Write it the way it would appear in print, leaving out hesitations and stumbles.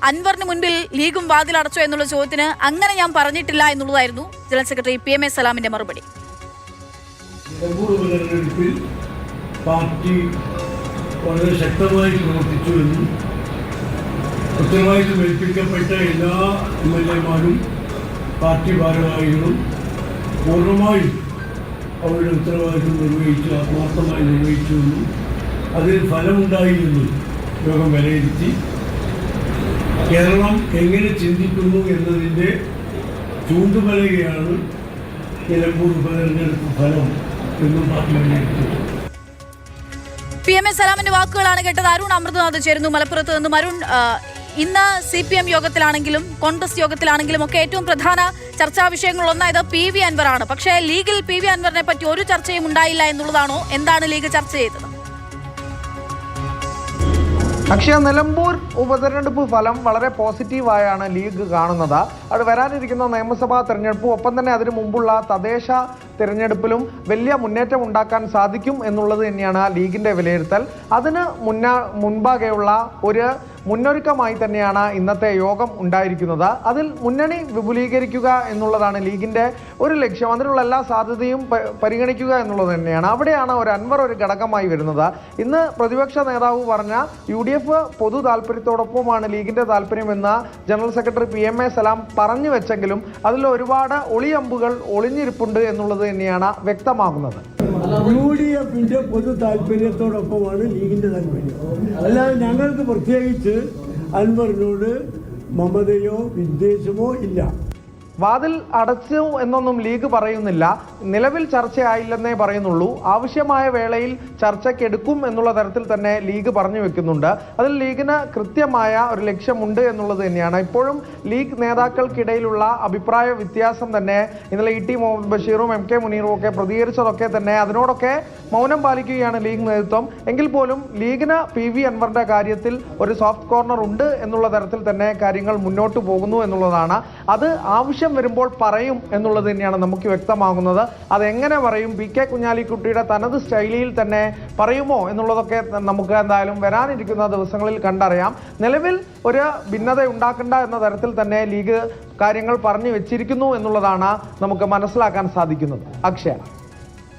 അൻവറിന് മുൻപിൽ ലീഗും വാതിലടച്ചോ എന്നുള്ള ചോദ്യത്തിന് അങ്ങനെ ഞാൻ പറഞ്ഞിട്ടില്ല എന്നുള്ളതായിരുന്നു ജനറൽ സെക്രട്ടറി PM A സലാമിന്റെ മറുപടി. പാർട്ടി വളരെ ശക്തമായി പ്രവർത്തിച്ചുവെന്നും ഉത്തരവാദിത്വം ഏൽപ്പിക്കപ്പെട്ട എല്ലാ MLA-മാരും പാർട്ടി ഭാരവാഹികളും പൂർണ്ണമായും അവരുടെ ഉത്തരവാദിത്വം നിർവഹിച്ചു, ആത്മാർത്ഥമായി നിർവഹിച്ചുവെന്നും അതിൽ ഫലമുണ്ടായിരുന്നും യോഗം വിലയിരുത്തി. കേരളം എങ്ങനെ ചിന്തിക്കുന്നു എന്നതിൻ്റെ ചൂണ്ടുപലകയാണ് നിലമ്പൂർ ഉപതെരഞ്ഞെടുപ്പ് ഫലം എന്നും പാർട്ടി വിലയിരുത്തുന്നു. PM A സലാമിന്റെ വാക്കുകളാണ് കേട്ടത്. അരുൺ അമൃതനാഥ് ചേരുന്നു മലപ്പുറത്ത് നിന്നും. അരുൺ, ഇന്ന് CPM യോഗത്തിലാണെങ്കിലും കോൺഗ്രസ് യോഗത്തിലാണെങ്കിലും ഒക്കെ ഏറ്റവും പ്രധാന ചർച്ചാ വിഷയങ്ങളൊന്നായത് PV അൻവറാണ്. പക്ഷേ ലീഗിൽ PV അൻവറിനെ പറ്റി ഒരു ചർച്ചയും ഉണ്ടായില്ല എന്നുള്ളതാണോ? എന്താണ് ലീഗ് ചർച്ച ചെയ്തത്? അക്ഷയ, നിലമ്പൂർ ഉപതെരഞ്ഞെടുപ്പ് ഫലം വളരെ പോസിറ്റീവായാണ് ലീഗ് കാണുന്നത്. അത് വരാനിരിക്കുന്ന നിയമസഭാ തെരഞ്ഞെടുപ്പും ഒപ്പം തന്നെ അതിനു മുമ്പുള്ള തദ്ദേശ തിരഞ്ഞെടുപ്പിലും വലിയ മുന്നേറ്റം ഉണ്ടാക്കാൻ സാധിക്കും എന്നുള്ളത് തന്നെയാണ് ലീഗിന്റെ വിലയിരുത്തൽ. അതിന് മുൻപാകെയുള്ള ഒരു മുന്നൊരുക്കമായി തന്നെയാണ് ഇന്നത്തെ യോഗം ഉണ്ടായിരിക്കുന്നത്. അതിൽ മുന്നണി വിപുലീകരിക്കുക എന്നുള്ളതാണ് ലീഗിന്റെ ഒരു ലക്ഷ്യം. അതിനുള്ള എല്ലാ സാധ്യതയും പരിഗണിക്കുക എന്നുള്ളത് തന്നെയാണ്. അവിടെയാണ് ഒരു അൻവർ ഒരു ഘടകമായി വരുന്നത്. ഇന്ന് പ്രതിപക്ഷ നേതാവ് പറഞ്ഞ UDF പൊതു താല്പര്യത്തോടൊപ്പമാണ് ലീഗിന്റെ താല്പര്യമെന്ന് ജനറൽ സെക്രട്ടറി PM A സലാം പറഞ്ഞു വെച്ചെങ്കിലും അതിൽ ഒരുപാട് ഒളിയമ്പുകൾ ഒളിഞ്ഞിരിപ്പുണ്ട് എന്നുള്ളത് തന്നെയാണ് വ്യക്തമാകുന്നത്. UDF പൊതു താല്പര്യത്തോടൊപ്പമാണ് ലീഗിന്റെ താല്പര്യം. അല്ലാതെ ഞങ്ങൾക്ക് പ്രത്യേകിച്ച് അൻവറിനോട് മമതയോ വിദ്വേഷമോ ഇല്ല. വാതിൽ അടച്ചു എന്നൊന്നും ലീഗ് പറയുന്നില്ല. നിലവിൽ ചർച്ചയായില്ലെന്നേ പറയുന്നുള്ളൂ. ആവശ്യമായ വേളയിൽ ചർച്ചയ്ക്കെടുക്കും എന്നുള്ള തരത്തിൽ തന്നെ ലീഗ് പറഞ്ഞു വെക്കുന്നുണ്ട്. അതിൽ ലീഗിന് കൃത്യമായ ഒരു ലക്ഷ്യമുണ്ട് എന്നുള്ളത് തന്നെയാണ്. ഇപ്പോഴും ലീഗ് നേതാക്കൾക്കിടയിലുള്ള അഭിപ്രായ വ്യത്യാസം തന്നെ ഇന്നലെ ET മുഹമ്മദ് ബഷീറും MK മുനീറും ഒക്കെ പ്രതികരിച്ചതൊക്കെ തന്നെ അതിനോടൊക്കെ മൗനം പാലിക്കുകയാണ് ലീഗ് നേതൃത്വം. എങ്കിൽ പോലും ലീഗിന് PV അൻവറിന്റെ കാര്യത്തിൽ ഒരു സോഫ്റ്റ് കോർണർ ഉണ്ട് എന്നുള്ള തരത്തിൽ തന്നെ കാര്യങ്ങൾ മുന്നോട്ട് പോകുന്നു എന്നുള്ളതാണ്. അത് ആവശ്യം വരുമ്പോൾ പറയും എന്നുള്ളത് തന്നെയാണ് നമുക്ക് വ്യക്തമാകുന്നത്. അതെങ്ങനെ പറയും, PK കുഞ്ഞാലിക്കുട്ടിയുടെ തനത് സ്റ്റൈലിൽ തന്നെ പറയുമോ എന്നുള്ളതൊക്കെ നമുക്ക് എന്തായാലും വരാനിരിക്കുന്ന ദിവസങ്ങളിൽ കണ്ടറിയാം. നിലവിൽ ഒരു ഭിന്നത ഉണ്ടാക്കണ്ട എന്ന തരത്തിൽ തന്നെ ലീഗ് കാര്യങ്ങൾ പറഞ്ഞു വെച്ചിരിക്കുന്നു എന്നുള്ളതാണ് നമുക്ക് മനസ്സിലാക്കാൻ സാധിക്കുന്നത്. അക്ഷയ.